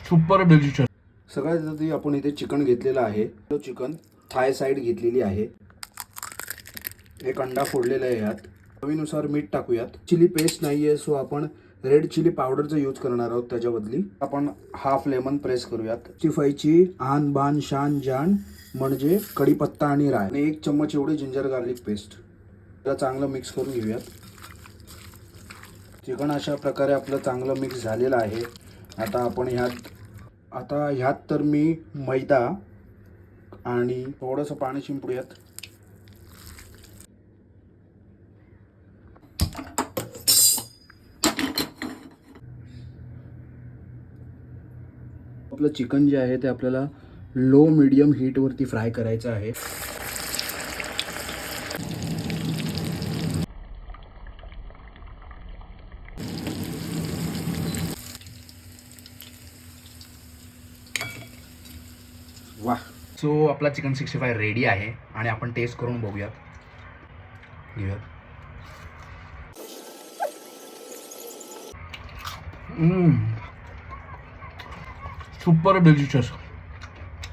Super delicious. सगळ्यात आधी आपण इथे चिकन घेतलेलं आहे. तो चिकन थाय साईड घेतलेली आहे. एक अंडा फोडलेला आहे. यात चवीनुसार मीठ टाकूयात. चिली पेस्ट नाहीये सो आपण रेड चिली पावडरचा यूज करणार आहोत. त्याच्या बदली आपण हाफ लेमन प्रेस करूयात. 65ची आन बान शान जान म्हणजे कढीपत्ता आणि राय आणि 1 चम्मच एवढी जिंजर गार्लिक पेस्ट. त्याला चांगलं मिक्स करून घेऊयात. चिकन अशा प्रकारे आपलं चांगलं मिक्स झालेलं आहे. आता आपण ह्यात तर मी मैदा आणि थोडंसं पाणी शिंपडूयात. आपलं चिकन जे आहे ते आपल्याला लो मीडियम हीटवरती फ्राय करायचं आहे. वाह. सो आपला चिकन 65 रेडी आहे आणि आपण टेस्ट करून बघूयात. घेऊयात. Super delicious.